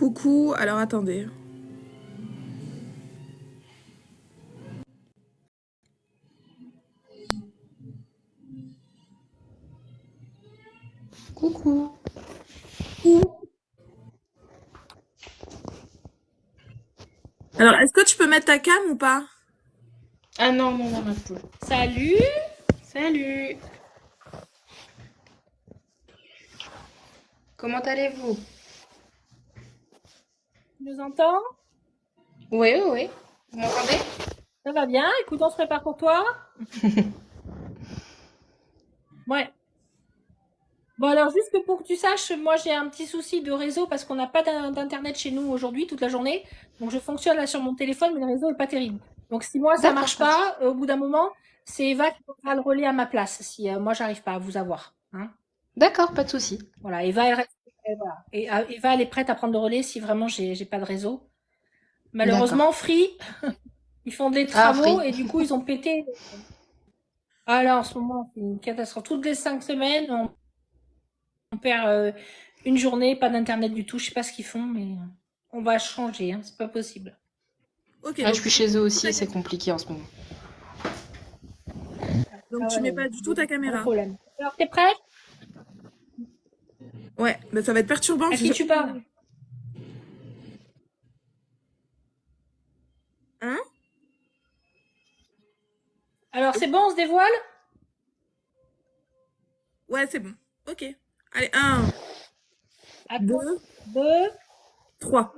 Coucou, alors attendez. Coucou. Alors, est-ce que tu peux mettre ta cam ou pas? Ah non, non, non, ma poule. Salut. Salut. Comment allez-vous? Tu nous entends? Oui, oui, oui. Vous m'entendez? Ça va bien? Écoute, on se prépare pour toi? Ouais. Bon, alors, juste pour que tu saches, moi, j'ai un petit souci de réseau parce qu'on n'a pas d'internet chez nous aujourd'hui, toute la journée. Donc, je fonctionne là sur mon téléphone, mais le réseau est pas terrible. Donc, si moi, ça D'accord, marche pas, au bout d'un moment, c'est Eva qui fera le relais à ma place si moi, j'arrive pas à vous avoir. Hein. d'accord, pas de souci. Voilà, Eva, voilà. Et Eva, elle est prête à prendre le relais si vraiment j'ai pas de réseau. D'accord. Malheureusement, Free, ils font des Ah, travaux free. et du coup, ils ont pété. Ah là, en ce moment, c'est une catastrophe. Toutes les 5 semaines, on perd une journée, pas d'internet du tout. Je sais pas ce qu'ils font, mais on va changer. Hein, c'est pas possible. Ok, Ouais, je donc suis tu mets chez eux pas du tout aussi ta et c'est caméra. compliqué en ce moment. Donc Ah tu ouais, mets ouais, pas du tout ta gros caméra. problème. Alors, t'es prête? Ouais, bah ça va être perturbant. À qui tu parles? Hein? Alors, c'est bon, on se dévoile? Ouais, c'est bon. Ok. Allez, un, Attends. deux, 2, trois.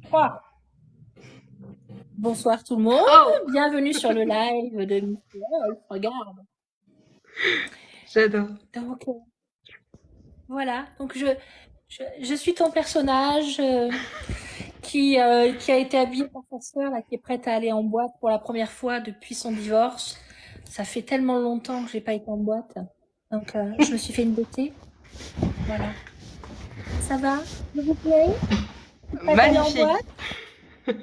3. Bonsoir tout le monde. Oh, Bienvenue sur le live de Miss Wolf. Regarde. j'adore. Donc, voilà. Donc, je suis ton personnage qui a été habillé par sa sœur, là, qui est prête à aller en boîte pour la première fois depuis son divorce. Ça fait tellement longtemps que j'ai pas été en boîte. Donc, je me suis fait une beauté. Voilà. Ça va? S'il vous plaît? Tu es prête à aller en Magnifique. boîte?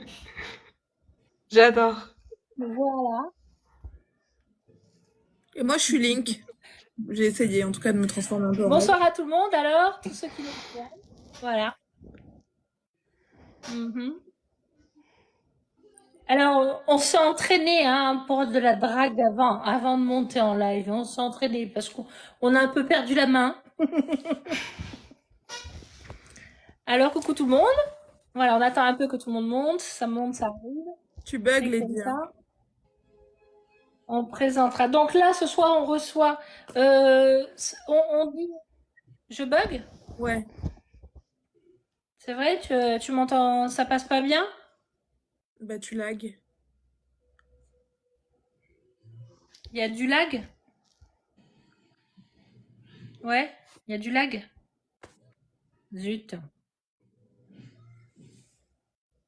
J'adore. Voilà. Et moi, je suis Link. J'ai essayé, en tout cas, de me transformer un peu en elle. Bonsoir à tout le monde, alors, tous ceux qui nous rejoignent. Voilà. Mhm. Alors, on s'est entraîné hein, pour de la drague avant de monter en live. On s'est entraîné parce qu'on a un peu perdu la main. Alors, coucou tout le monde. Voilà, on attend un peu que tout le monde monte. Ça monte, ça arrive. Tu bugs, C'est comme Lady. Hein. ça. On présentera. Donc là, ce soir, on reçoit. On dit. Je bug? Ouais. C'est vrai? Tu m'entends? Ça passe pas bien? Bah tu lags. Il y a du lag? Ouais? Il y a du lag? Zut.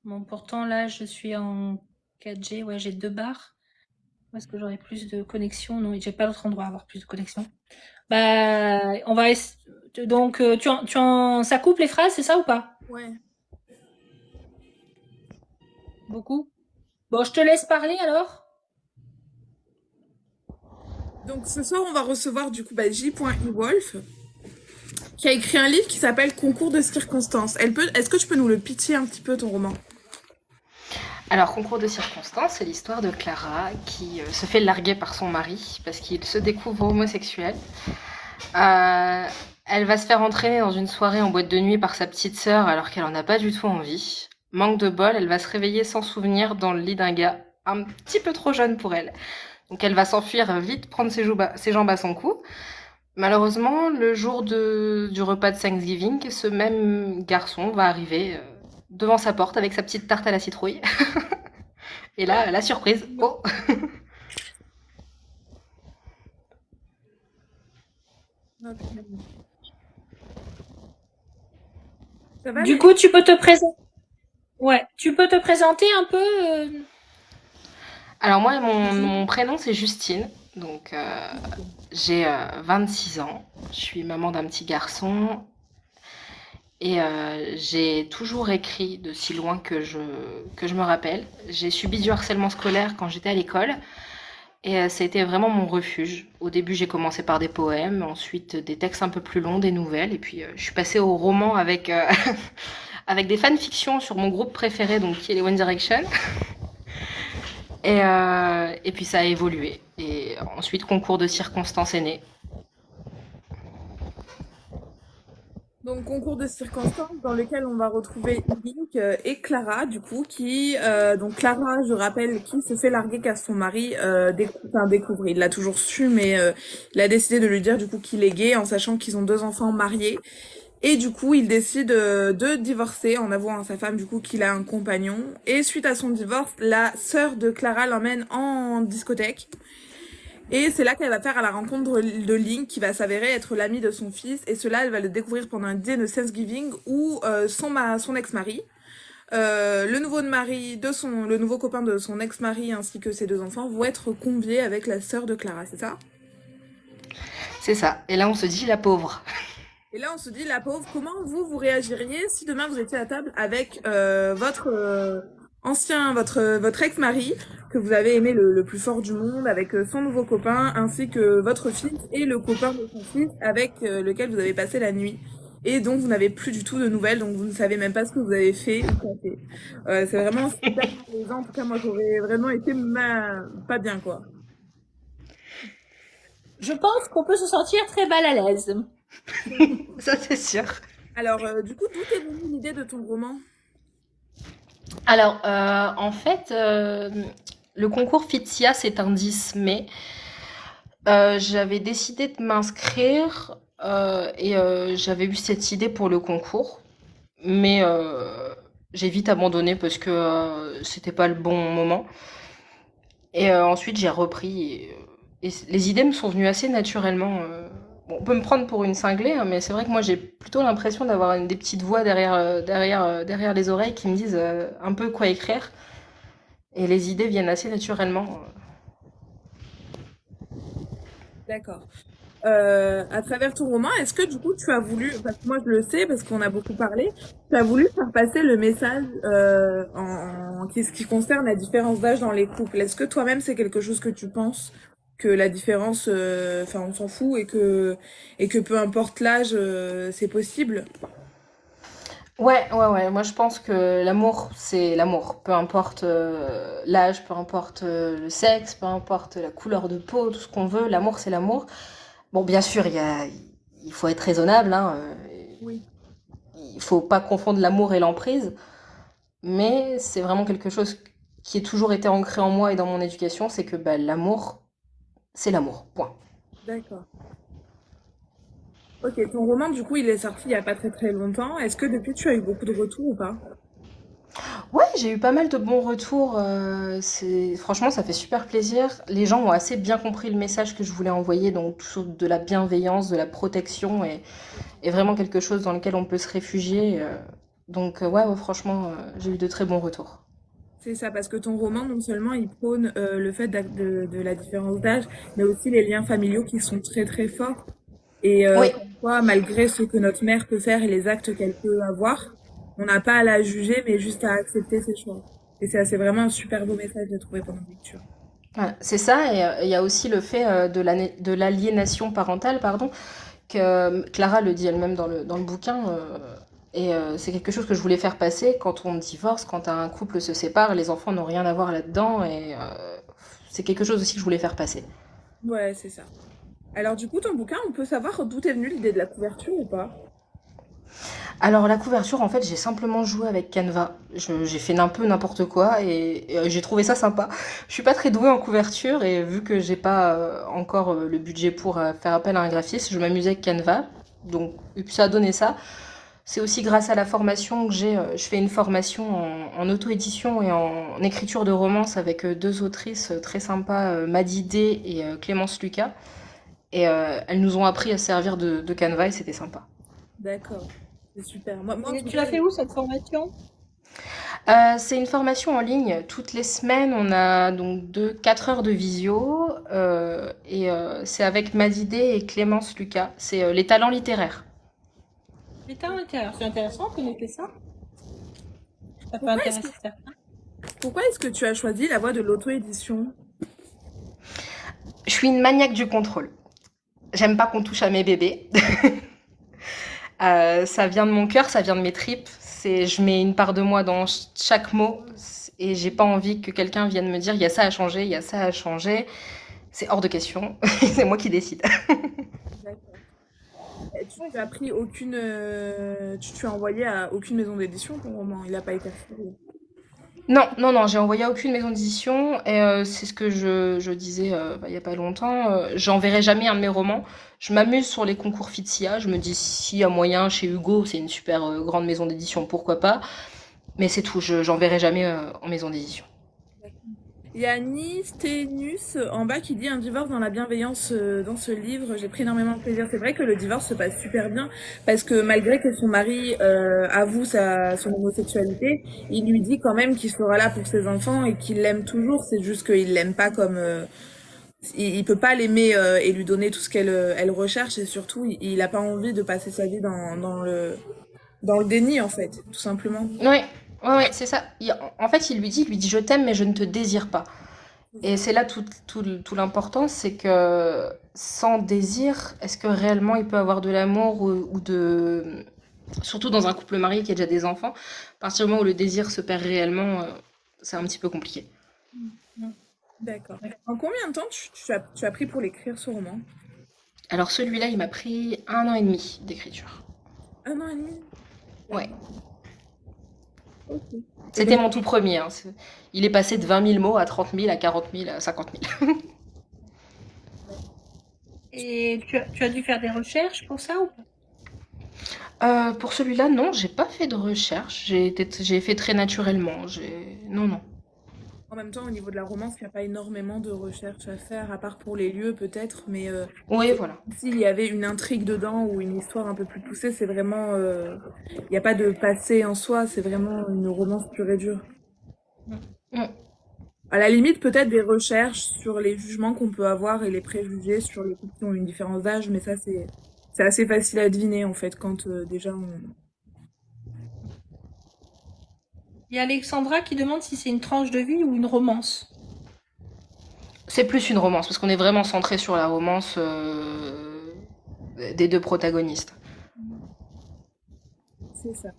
Bon, pourtant, là, je suis en 4G. Ouais, j'ai 2 barres. Où est-ce que j'aurai plus de connexion? Non, j'ai pas d'autre endroit à avoir plus de connexion. Bah, on va donc ça coupe les phrases, c'est ça ou pas? Ouais. Beaucoup? Bon, je te laisse parler alors. Donc ce soir, on va recevoir du coup bah, J.E.Wolf, qui a écrit un livre qui s'appelle Concours de circonstances. Est-ce que tu peux nous le pitcher un petit peu ton roman? Alors, concours de circonstances, c'est l'histoire de Clara qui se fait larguer par son mari parce qu'il se découvre homosexuel. Elle va se faire entraîner dans une soirée en boîte de nuit par sa petite sœur alors qu'elle en a pas du tout envie. Manque de bol, elle va se réveiller sans souvenir dans le lit d'un gars un petit peu trop jeune pour elle. Donc elle va s'enfuir vite, prendre ses jambes à son cou. Malheureusement, le jour du repas de Thanksgiving, ce même garçon va arriver devant sa porte avec sa petite tarte à la citrouille. Et là, la surprise. Oh. Ça va, Du Lily? coup, tu peux te présenter. Ouais, tu peux te présenter un peu. Alors moi, Vas-y. mon prénom c'est Justine. Donc j'ai 26 ans. Je suis maman d'un petit garçon. Et j'ai toujours écrit de si loin que je me rappelle. J'ai subi du harcèlement scolaire quand j'étais à l'école. Et ça a été vraiment mon refuge. Au début, j'ai commencé par des poèmes, ensuite des textes un peu plus longs, des nouvelles. Et puis je suis passée au roman avec, avec des fanfictions sur mon groupe préféré, donc qui est les One Direction. Et puis ça a évolué. Et ensuite, concours de circonstances est né. Donc, concours de circonstances dans lequel on va retrouver Link et Clara, du coup, donc Clara, je rappelle, qui se fait larguer car son mari découvre. Il l'a toujours su, mais il a décidé de lui dire, du coup, qu'il est gay en sachant qu'ils ont 2 enfants mariés. Et du coup, il décide de divorcer en avouant à sa femme, du coup, qu'il a un compagnon. Et suite à son divorce, la sœur de Clara l'emmène en discothèque. Et c'est là qu'elle va faire à la rencontre de Link, qui va s'avérer être l'ami de son fils. Et cela, elle va le découvrir pendant un dîner de Thanksgiving où son ex-mari, le nouveau copain de son ex-mari ainsi que ses 2 enfants vont être conviés avec la sœur de Clara, c'est ça? C'est ça. Et là, on se dit la pauvre. Et là, on se dit, la pauvre, comment vous réagiriez si demain vous étiez à table avec votre ex-mari, que vous avez aimé le plus fort du monde, avec son nouveau copain, ainsi que votre fils et le copain de son fils, avec lequel vous avez passé la nuit, et dont vous n'avez plus du tout de nouvelles, donc vous ne savez même pas ce que vous avez fait ou pas fait. C'est vraiment super malaisant. En tout cas, moi, j'aurais vraiment été pas bien, quoi. Je pense qu'on peut se sentir très mal à l'aise. Ça, c'est sûr. Alors, du coup, d'où est venue l'idée de ton roman? Alors, en fait, le concours Fitsia, c'est un 10 mai. J'avais décidé de m'inscrire et j'avais eu cette idée pour le concours. Mais j'ai vite abandonné parce que c'était pas le bon moment. Et ensuite, j'ai repris. Et les idées me sont venues assez naturellement. Bon, on peut me prendre pour une cinglée, hein, mais c'est vrai que moi, j'ai plutôt l'impression d'avoir des petites voix derrière les oreilles qui me disent un peu quoi écrire. Et les idées viennent assez naturellement. D'accord. À travers ton roman, est-ce que du coup tu as voulu, parce que moi je le sais, parce qu'on a beaucoup parlé, tu as voulu faire passer le message ce qui concerne la différence d'âge dans les couples. Est-ce que toi-même c'est quelque chose que tu penses que la différence, enfin on s'en fout et que peu importe l'âge, c'est possible? Ouais, ouais, ouais. Moi, je pense que l'amour, c'est l'amour. Peu importe l'âge, peu importe le sexe, peu importe la couleur de peau, tout ce qu'on veut. L'amour, c'est l'amour. Bon, bien sûr, il faut être raisonnable, hein. Oui. Il faut pas confondre l'amour et l'emprise. Mais c'est vraiment quelque chose qui a toujours été ancré en moi et dans mon éducation, c'est que bah, l'amour, c'est l'amour. Point. D'accord. Ok, ton roman du coup il est sorti il y a pas très très longtemps. Est-ce que depuis tu as eu beaucoup de retours ou pas? Ouais, j'ai eu pas mal de bons retours. Franchement, ça fait super plaisir. Les gens ont assez bien compris le message que je voulais envoyer, donc toujours de la bienveillance, de la protection et vraiment quelque chose dans lequel on peut se réfugier. Donc, ouais, ouais, franchement, j'ai eu de très bons retours. C'est ça, parce que ton roman, non seulement il prône le fait de la différence d'âge, mais aussi les liens familiaux qui sont très très forts. Et Oui, comme quoi, malgré ce que notre mère peut faire et les actes qu'elle peut avoir, on n'a pas à la juger, mais juste à accepter ses choix. Et c'est vraiment un super beau message de trouver pendant la lecture. ouais, c'est ça. Et il y a aussi le fait de l'aliénation parentale, pardon, que Clara le dit elle-même dans le bouquin. Et c'est quelque chose que je voulais faire passer quand on divorce, quand un couple se sépare, les enfants n'ont rien à voir là-dedans. Et c'est quelque chose aussi que je voulais faire passer. Ouais, c'est ça. Alors du coup, ton bouquin, on peut savoir d'où est venue l'idée de la couverture ou pas? Alors la couverture, en fait, j'ai simplement joué avec Canva. J'ai fait un peu n'importe quoi et j'ai trouvé ça sympa. Je suis pas très douée en couverture et vu que j'ai pas encore le budget pour faire appel à un graphiste, je m'amusais avec Canva. Donc, et puis ça a donné ça. C'est aussi grâce à la formation que j'ai. Je fais une formation en auto-édition et en écriture de romance avec deux autrices très sympas, Maddy Day et Clémence Lucas. Et elles nous ont appris à se servir de Canva et c'était sympa. D'accord, c'est super. Moi, en Et tout tu cas, l'as fait où cette formation? C'est une formation en ligne. Toutes les semaines, on a donc 4 heures de visio. Et c'est avec Madidé et Clémence Lucas. C'est les talents littéraires. L'état intérieur, c'est intéressant de connaître ça. Ça peut pourquoi est-ce que, intéresser certains. pourquoi est-ce que tu as choisi la voie de l'auto-édition? Je suis une maniaque du contrôle. J'aime pas qu'on touche à mes bébés. Ça vient de mon cœur, ça vient de mes tripes. je mets une part de moi dans chaque mot et j'ai pas envie que quelqu'un vienne me dire il y a ça à changer, il y a ça à changer. C'est hors de question. C'est moi qui décide. D'accord. Tu as pris aucune, tu as envoyé à aucune maison d'édition ton roman. Il n'a pas été refusé. Non, non, non, j'ai envoyé à aucune maison d'édition et c'est ce que je disais il y a pas longtemps. J'enverrai jamais un de mes romans. Je m'amuse sur les concours Fitsia. Je me dis s'il y a moyen chez Hugo, c'est une super grande maison d'édition, pourquoi pas. Mais c'est tout. J'enverrai jamais en maison d'édition. Il y a Nisthénus en bas qui dit un divorce dans la bienveillance dans ce livre. J'ai pris énormément de plaisir. C'est vrai que le divorce se passe super bien parce que malgré que son mari avoue son homosexualité, il lui dit quand même qu'il sera là pour ses enfants et qu'il l'aime toujours. C'est juste qu'il l'aime pas comme il peut pas l'aimer et lui donner tout ce elle recherche et surtout il a pas envie de passer sa vie dans le déni en fait, tout simplement. Ouais, ouais, ouais, c'est ça. En fait, il lui dit je t'aime, mais je ne te désire pas. Et c'est là tout l'important, c'est que sans désir, est-ce que réellement il peut avoir de l'amour ou de... Surtout dans un couple marié qui a déjà des enfants, à partir du moment où le désir se perd réellement, c'est un petit peu compliqué. D'accord. En combien de temps tu as pris pour l'écrire ce roman? Alors celui-là, il m'a pris 1 an et demi d'écriture. 1 an et demi? Ouais. Ok. Et C'était donc, mon tout premier, hein. Il est passé de 20 000 mots à 30 000, à 40 000, à 50 000. Et tu as dû faire des recherches pour ça ou pas? Pour celui-là, non, j'ai pas fait de recherche. J'ai fait très naturellement. Non, non. en même temps, au niveau de la romance, il n'y a pas énormément de recherches à faire, à part pour les lieux peut-être, mais Oui, voilà. s'il y avait une intrigue dedans ou une histoire un peu plus poussée, c'est vraiment... Il n'y a pas de passé en soi, c'est vraiment une romance pure et dure. Mm. À la limite, peut-être des recherches sur les jugements qu'on peut avoir et les préjugés sur les couples qui ont une différence d'âge, mais ça, c'est assez facile à deviner, en fait, quand déjà on... Il y a Alexandra qui demande si c'est une tranche de vie ou une romance. C'est plus une romance, parce qu'on est vraiment centré sur la romance des deux protagonistes. C'est ça.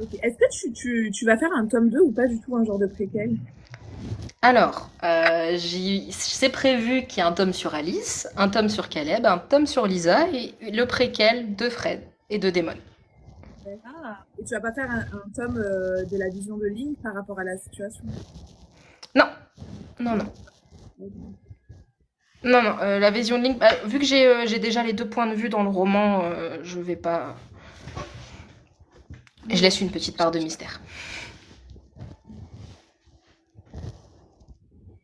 Ok. Est-ce que tu vas faire un tome 2 ou pas du tout un genre de préquel? Alors, c'est prévu qu'il y ait un tome sur Alice, un tome sur Caleb, un tome sur Lisa et le préquel de Fred et de Damon. Ah, Et tu vas pas faire un tome de la vision de Link par rapport à la situation? Non, non, non. Non, non, la vision de Link, bah, vu que j'ai déjà les deux points de vue dans le roman, je vais pas. Je laisse une petite part de mystère.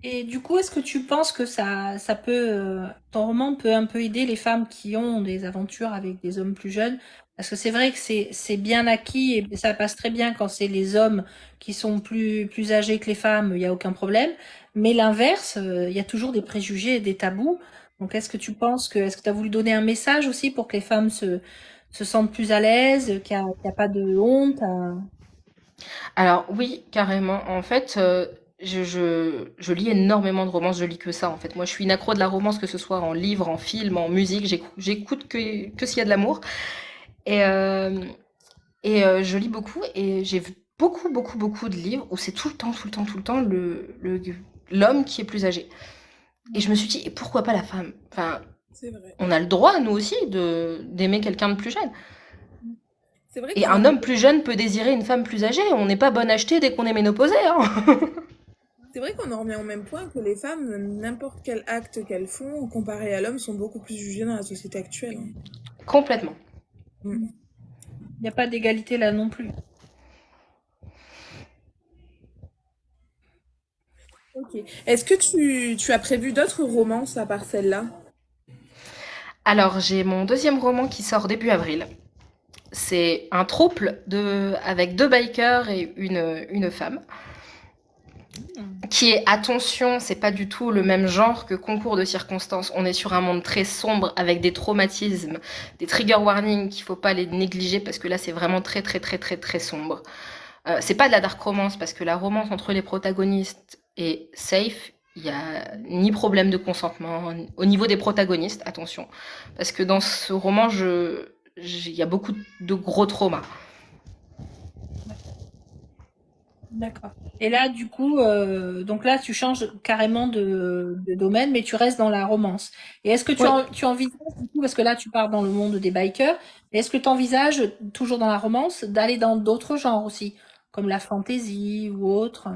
et du coup, est-ce que tu penses que ça peut, ton roman peut un peu aider les femmes qui ont des aventures avec des hommes plus jeunes? Parce que c'est vrai que c'est bien acquis et ça passe très bien quand c'est les hommes qui sont plus âgés que les femmes, il n'y a aucun problème. Mais l'inverse, il y a toujours des préjugés et des tabous. Donc, est-ce que tu as voulu donner un message aussi pour que les femmes se sentent plus à l'aise, qu'il y a pas de honte Alors oui, carrément. En fait, je lis énormément de romances, je lis que ça en fait. Moi, je suis une accro de la romance, que ce soit en livre, en film, en musique. J'écoute que s'il y a de l'amour. Et, je lis beaucoup et j'ai vu beaucoup, beaucoup, beaucoup de livres où c'est tout le temps, tout le temps, tout le temps l'homme qui est plus âgé. Et je me suis dit, et pourquoi pas la femme? Enfin, C'est vrai. on a le droit, nous aussi, d'aimer quelqu'un de plus jeune. C'est vrai Et qu'on a... un homme plus jeune peut désirer une femme plus âgée. On n'est pas bonne achetée dès qu'on est ménopausé, hein. C'est vrai qu'on en revient au même point que les femmes, n'importe quel acte qu'elles font, comparé à l'homme, sont beaucoup plus jugées dans la société actuelle, hein. Complètement. Mm. Il n'y a pas d'égalité là non plus. Ok. Est-ce que tu as prévu d'autres romances à part celle-là? Alors, j'ai mon deuxième roman qui sort début avril. C'est un trouble avec deux bikers et une femme. Qui est, attention, c'est pas du tout le même genre que Concours de circonstances. On est sur un monde très sombre avec des traumatismes, des trigger warnings qu'il faut pas les négliger parce que là c'est vraiment très très très très très sombre. C'est pas de la dark romance parce que la romance entre les protagonistes est safe. Il y a ni problème de consentement au niveau des protagonistes, attention, parce que dans ce roman il y a beaucoup de gros traumas. D'accord. Et là, du coup, donc là, tu changes carrément de domaine, mais tu restes dans la romance. Et est-ce que Oui. tu envisages, du coup, parce que là, tu pars dans le monde des bikers, mais est-ce que tu envisages, toujours dans la romance, d'aller dans d'autres genres aussi, comme la fantasy ou autre?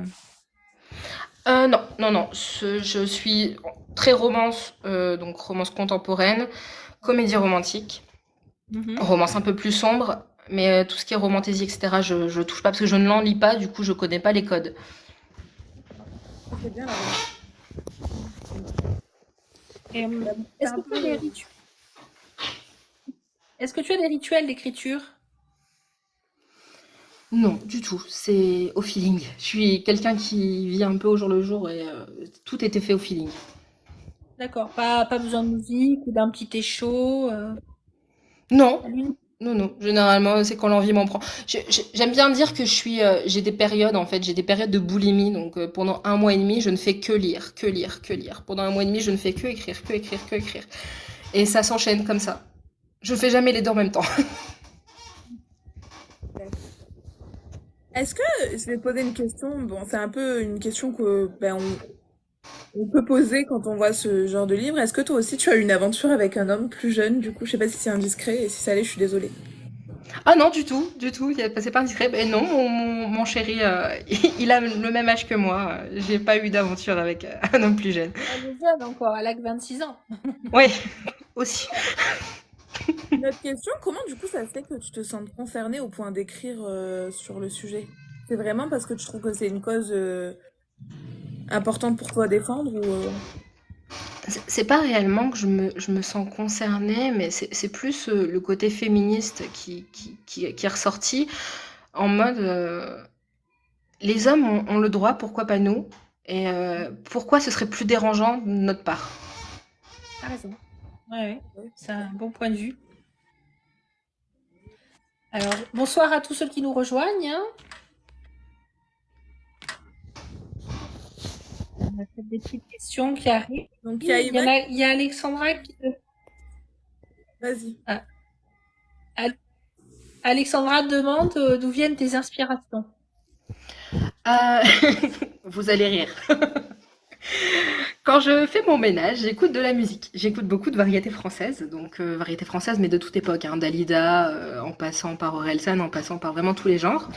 Non, non, non. Je suis très romance, donc romance contemporaine, comédie romantique, Mhm. romance un peu plus sombre, mais tout ce qui est romantasy, etc., je touche pas parce que je ne l'en lis pas, du coup, je connais pas les codes. Ça, c'est bien la romance. Et, C'est est-ce un que tu as des peu. rituels? Est-ce que tu as des rituels d'écriture? Non, du tout. C'est au feeling. Je suis quelqu'un qui vit un peu au jour le jour et tout était fait au feeling. D'accord. Pas besoin de musique ou d'un petit thé chaud, Non, à l'huile? non, non. Généralement, c'est quand l'envie m'en prend. J'aime bien dire que j'ai des périodes, en fait, j'ai des périodes de boulimie. Donc, pendant un mois et demi, je ne fais que lire, que lire, que lire. Pendant un mois et demi, je ne fais que écrire, que écrire, que écrire. Et ça s'enchaîne comme ça. Je fais jamais les deux en même temps. Est-ce que je vais te poser une question? Bon, c'est un peu une question que on peut poser quand on voit ce genre de livre. Est-ce que toi aussi tu as eu une aventure avec un homme plus jeune? Du coup, je sais pas si c'est indiscret et si ça l'est, je suis désolée. Ah non, du tout, du tout. C'est pas indiscret. Ben non, mon chéri, il a le même âge que moi. J'ai pas eu d'aventure avec un homme plus jeune. Elle est jeune encore, elle a que 26 ans. Ouais, aussi. Une autre question, comment du coup ça se fait que tu te sens concernée au point d'écrire sur le sujet? C'est vraiment parce que tu trouves que c'est une cause importante pour toi à défendre ou... C'est pas réellement que je me sens concernée, mais c'est plus le côté féministe qui est ressorti en mode les hommes ont le droit, pourquoi pas nous? Et pourquoi ce serait plus dérangeant de notre part? T'as raison. Ouais, ouais. C'est un bon point de vue. Alors, bonsoir à tous ceux qui nous rejoignent, hein. On a peut-être des petites questions qui arrivent. Donc il y a Il y Eva en qui... a, il y a Alexandra qui, Vas-y. ah, Al- Alexandra demande d'où viennent tes inspirations. Euh, Vous allez rire. Quand je fais mon ménage, j'écoute de la musique. J'écoute beaucoup de variétés françaises, donc variétés françaises, mais de toute époque, hein, Dalida, en passant par Orelsan, en passant par vraiment tous les genres.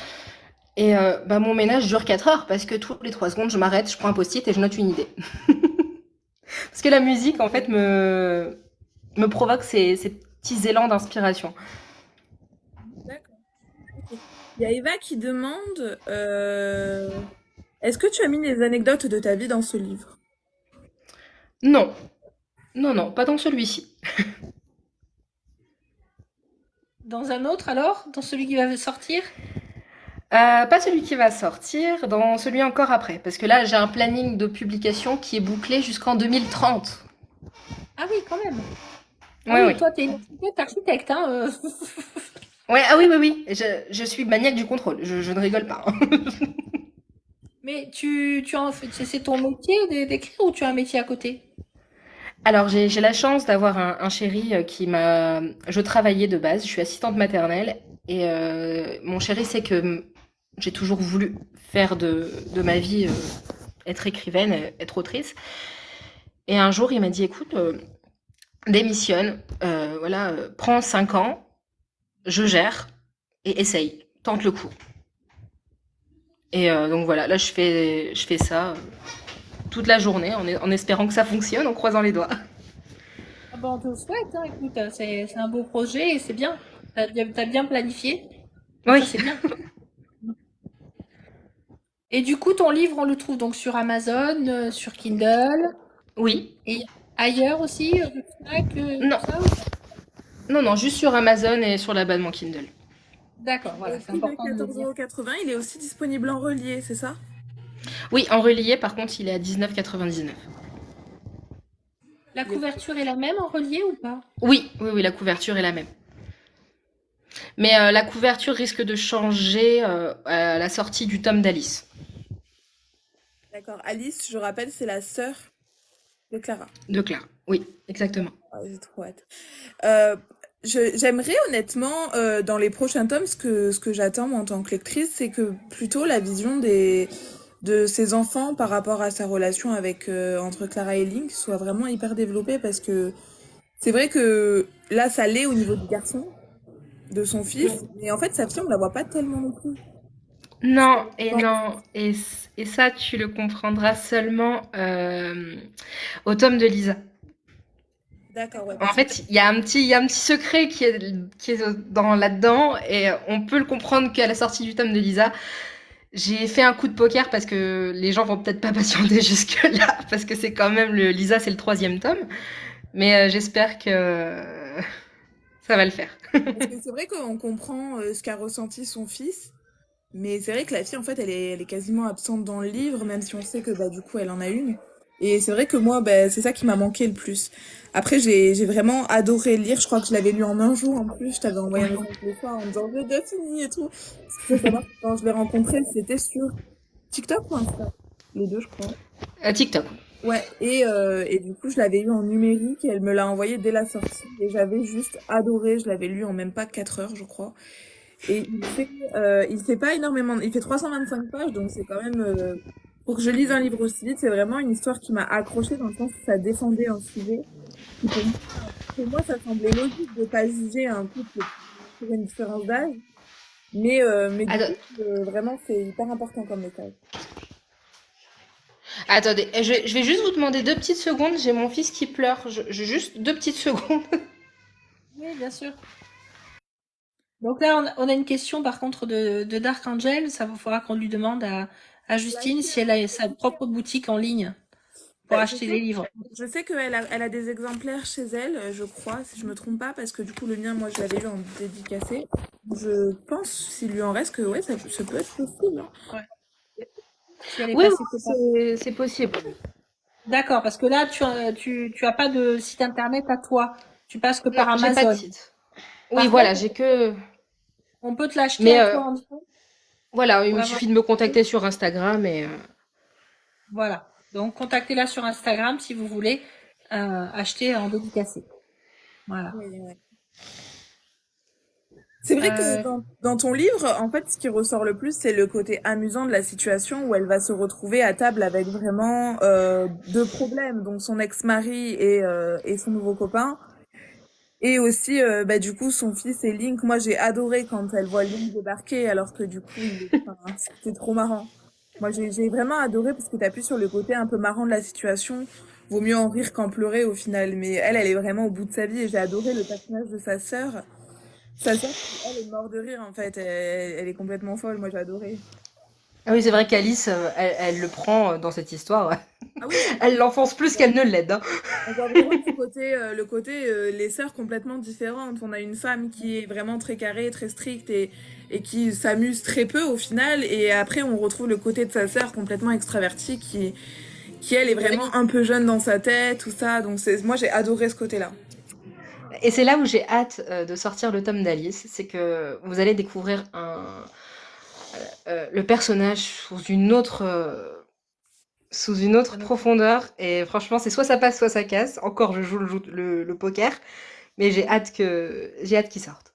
Et bah, mon ménage dure 4 heures parce que toutes les 3 secondes, je m'arrête, je prends un post-it et je note une idée. Parce que la musique, en fait, me provoque ces petits élans d'inspiration. D'accord. Ok. Il y a Eva qui demande est-ce que tu as mis les anecdotes de ta vie dans ce livre? Non, non, non, pas dans celui-ci. Dans un autre alors? Dans celui qui va sortir? Pas celui qui va sortir, dans celui encore après. Parce que là, j'ai un planning de publication qui est bouclé jusqu'en 2030. Ah oui, quand même. Ah Ouais, oui, oui. toi, t'es une architecte, hein. Ouais, ah oui, oui, oui. Je suis maniaque du contrôle. Je ne rigole pas. Mais tu en fais, c'est ton métier d'écrire ou tu as un métier à côté? Alors, j'ai la chance d'avoir un chéri qui m'a. Je travaillais de base, je suis assistante maternelle. Et mon chéri sait que j'ai toujours voulu faire de ma vie être écrivaine, être autrice. Et un jour, il m'a dit écoute, démissionne, voilà, prends 5 ans, je gère et essaye, tente le coup. Et donc voilà, là je fais ça toute la journée en espérant que ça fonctionne, en croisant les doigts. Ah ben, on te le souhaite, hein, écoute, c'est un beau projet et c'est bien. T'as bien planifié, donc Oui, ça c'est bien. Et du coup, ton livre, on le trouve donc sur Amazon, sur Kindle oui, et ailleurs aussi, Fnac, tout non, ça ou pas? non, non, juste sur Amazon et sur l'abonnement Kindle. D'accord, Au voilà, c'est prix de important de le 14,80 dire. €, il est aussi disponible en relié, c'est ça? Oui, en relié, par contre, il est à 19,99. La Il est... couverture est la même en relié ou pas? Oui, oui, oui, la couverture est la même. Mais la couverture risque de changer à la sortie du tome d'Alice, D'accord. Alice, je rappelle, c'est la sœur de Clara. de Clara. Oui, exactement. Ah, j'ai trop hâte. Euh, J'aimerais honnêtement, dans les prochains tomes, ce que j'attends moi, en tant que lectrice, c'est que plutôt la vision de ses enfants par rapport à sa relation avec entre Clara et Link soit vraiment hyper développée parce que c'est vrai que là, ça l'est au niveau du garçon, de son fils, mais en fait, sa fille, on la voit pas tellement non plus. Non, et non, et ça, tu le comprendras seulement au tome de Lisa. D'accord, ouais, En parce que fait, il y a un petit secret qui est dans là-dedans, et on peut le comprendre qu'à la sortie du tome de Lisa. J'ai fait un coup de poker parce que les gens vont peut-être pas patienter jusque-là, parce que c'est quand même Lisa, c'est le troisième tome. Mais j'espère que ça va le faire. parce que c'est vrai qu'on comprend ce qu'a ressenti son fils, mais c'est vrai que la fille, en fait, elle est quasiment absente dans le livre, même si on sait que bah, du coup, elle en a une. Et c'est vrai que moi, bah, c'est ça qui m'a manqué le plus. Après, j'ai vraiment adoré lire. Je crois que je l'avais lu en un jour en plus. Je t'avais envoyé un message le soir en disant, j'ai déjà fini et tout. Parce qu'il faut savoir que quand je l'ai rencontré, c'était sur TikTok ou Insta? Les deux, je crois. TikTok. Ouais, et du coup, je l'avais eu en numérique et elle me l'a envoyé dès la sortie. Et j'avais juste adoré. Je l'avais lu en même pas 4 heures, je crois. Et il fait pas énormément, il fait 325 pages, donc c'est quand même, pour que je lise un livre aussi vite, c'est vraiment une histoire qui m'a accrochée dans le sens où ça défendait un sujet qui pour moi, ça semblait logique de pas juger un couple pour une différence d'âge, mais du coup, Attends, vraiment, c'est hyper important comme message. attendez, je vais juste vous demander 2 petites secondes. J'ai mon fils qui pleure. J'ai juste 2 petites secondes. Oui, bien sûr. Donc là, on a une question par contre de Dark Angel. Ça il faudra qu'on lui demande à Justine si elle a sa propre boutique en ligne pour Bah, acheter les livres. je sais qu'elle a des exemplaires chez elle, je crois, si je me trompe pas, parce que du coup, le mien, moi, je l'avais eu en dédicacé. Je pense, s'il lui en reste, que ouais, ça peut être possible, hein. Ouais. Si elle est Oui, oui, passée par... c'est possible. D'accord, parce que là, tu as pas de site internet à toi. Tu passes que Non, par j'ai pas de Amazon. titre. Oui, Par voilà, contre, j'ai que. on peut te l'acheter Mais à toi en direct. voilà, il On me va voir. suffit de me contacter sur Instagram et. Voilà. Donc, contactez-la sur Instagram si vous voulez acheter en dédicacé. Voilà. Ouais, ouais. C'est vrai que Euh, dans ton livre, en fait, ce qui ressort le plus, c'est le côté amusant de la situation où elle va se retrouver à table avec vraiment deux problèmes, donc son ex-mari et son nouveau copain. Et aussi, bah, du coup, son fils et Link. Moi, j'ai adoré quand elle voit Link débarquer, alors que du coup, enfin, c'était trop marrant. Moi, j'ai vraiment adoré parce que t'appuies sur le côté un peu marrant de la situation. Vaut mieux en rire qu'en pleurer au final. Mais elle est vraiment au bout de sa vie et j'ai adoré le personnage de sa sœur. Sa sœur, qui, elle est morte de rire, en fait. Elle est complètement folle. Moi, j'ai adoré. Ah oui, c'est vrai qu'Alice, elle le prend dans cette histoire. Ouais. Ah oui, Elle l'enfonce plus qu'elle ne l'aide, hein. on voit vraiment le côté les sœurs complètement différentes. On a une femme qui est vraiment très carrée, très stricte et qui s'amuse très peu au final. Et après, on retrouve le côté de sa sœur complètement extravertie qui elle est vraiment un peu jeune dans sa tête, tout ça. Donc moi, j'ai adoré ce côté-là. Et c'est là où j'ai hâte de sortir le tome d'Alice. C'est que vous allez découvrir le personnage sous une autre profondeur. Et franchement, c'est soit ça passe, soit ça casse. Encore, je joue le poker. Mais j'ai hâte qu'il sorte.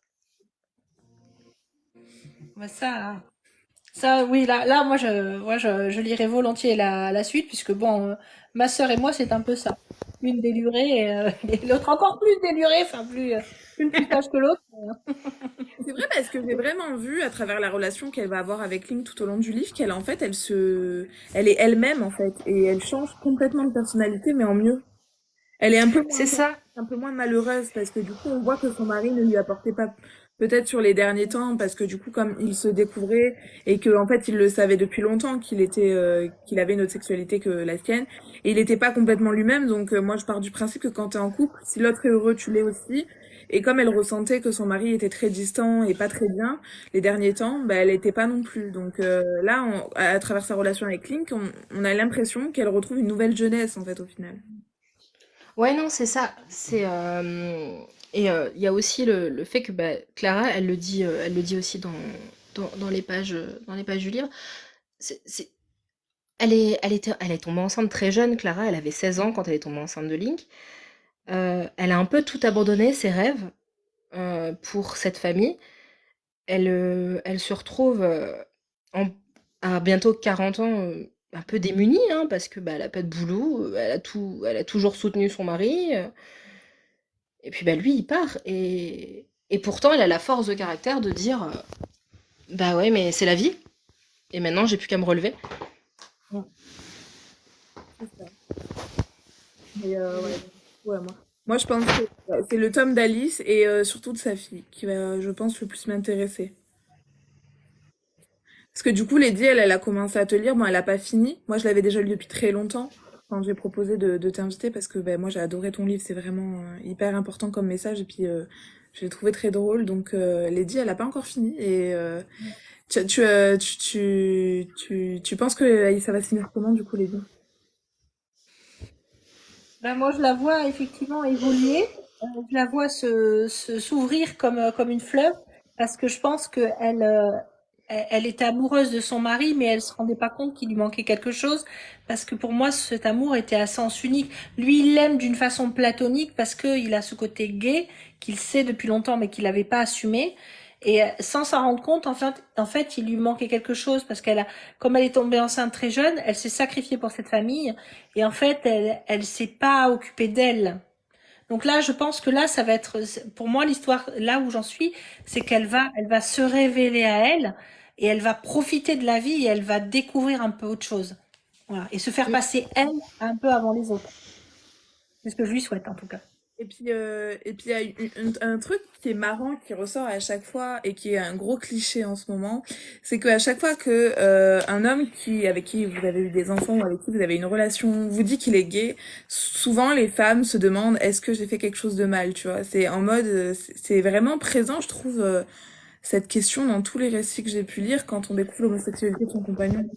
bah ça, oui, là, moi, je lirai volontiers la suite, puisque bon, ma sœur et moi, c'est un peu ça. Une délurée et l'autre encore plus délurée, enfin plus sage que l'autre. C'est vrai parce que j'ai vraiment vu à travers la relation qu'elle va avoir avec Link tout au long du livre qu'elle en fait elle est elle-même en fait et elle change complètement de personnalité mais en mieux. Elle est C'est ça. un peu moins malheureuse parce que du coup, on voit que son mari ne lui apportait pas, peut-être sur les derniers temps, parce que du coup, comme il se découvrait et que en fait, il le savait depuis longtemps qu'il avait une autre sexualité que la sienne, et il n'était pas complètement lui-même. Donc, moi, je pars du principe que quand t'es en couple, si l'autre est heureux, tu l'es aussi. Et comme elle ressentait que son mari était très distant et pas très bien les derniers temps, bah, elle était pas non plus. Donc là, à travers sa relation avec Link, on a l'impression qu'elle retrouve une nouvelle jeunesse en fait au final. Ouais, non, c'est ça. Et il y a aussi le fait que bah, Clara, elle le dit aussi dans les pages du livre. C'est, c'est- elle est tombée enceinte très jeune, Clara. Elle avait 16 ans quand elle est tombée enceinte de Link. Elle a un peu tout abandonné, ses rêves, pour cette famille, elle se retrouve en- à bientôt 40 ans, un peu démunie, hein, parce que bah, elle a pas de boulot, elle a toujours soutenu son mari, et puis bah, lui, il part. Et pourtant, elle a la force de caractère de dire bah ouais, mais c'est la vie, et maintenant, j'ai plus qu'à me relever. C'est ça. Mais ouais, ouais, moi, je pense que ouais, c'est le tome d'Alice et surtout de sa fille qui va, je pense, le plus m'intéresser. Parce que du coup, Lady, elle a commencé à te lire. Bon, elle a pas fini. Moi, je l'avais déjà lu depuis très longtemps quand j'ai proposé de t'inviter parce que ben, moi, j'ai adoré ton livre. C'est vraiment hyper important comme message et puis je l'ai trouvé très drôle. Donc, Lady, elle a pas encore fini. Et tu penses que ça va se finir comment du coup, Lady? Ben moi, je la vois effectivement évoluer. Je la vois s'ouvrir comme une fleur parce que je pense qu'elle était amoureuse de son mari, mais elle se rendait pas compte qu'il lui manquait quelque chose parce que pour moi, cet amour était à sens unique. Lui, il l'aime d'une façon platonique parce qu'il a ce côté gay qu'il sait depuis longtemps, mais qu'il n'avait pas assumé. Et sans s'en rendre compte, en fait, il lui manquait quelque chose parce comme elle est tombée enceinte très jeune, elle s'est sacrifiée pour cette famille. Et en fait, elle s'est pas occupée d'elle. Donc là, je pense que là, ça va être, pour moi, l'histoire, là où j'en suis, c'est elle va se révéler à elle et elle va profiter de la vie et elle va découvrir un peu autre chose. Voilà. Et se faire passer elle un peu avant les autres. C'est ce que je lui souhaite, en tout cas. Et puis il y a un truc qui est marrant, qui ressort à chaque fois et qui est un gros cliché en ce moment, c'est qu'à chaque fois que un homme avec qui vous avez eu des enfants ou avec qui vous avez une relation vous dit qu'il est gay, souvent les femmes se demandent est-ce que j'ai fait quelque chose de mal, tu vois. C'est en mode, c'est vraiment présent, je trouve, cette question dans tous les récits que j'ai pu lire quand on découvre l'homosexualité de son compagnon.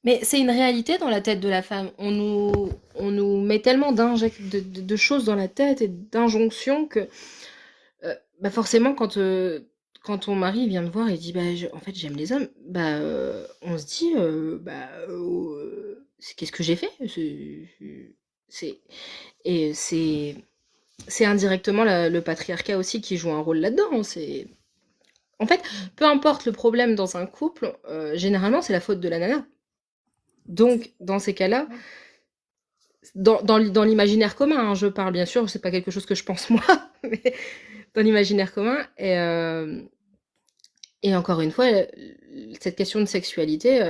Mais c'est une réalité dans la tête de la femme. On nous met tellement de choses dans la tête et d'injonctions que bah forcément, quand ton mari vient te voir et dit bah, en fait j'aime les hommes, bah on se dit qu'est-ce que j'ai fait? C'est- et c'est indirectement le patriarcat aussi qui joue un rôle là-dedans. En fait, peu importe le problème dans un couple, généralement c'est la faute de la nana. Donc, dans ces cas-là, dans l'imaginaire commun, hein, je parle bien sûr, c'est pas quelque chose que je pense moi, mais dans l'imaginaire commun. Et encore une fois, cette question de sexualité,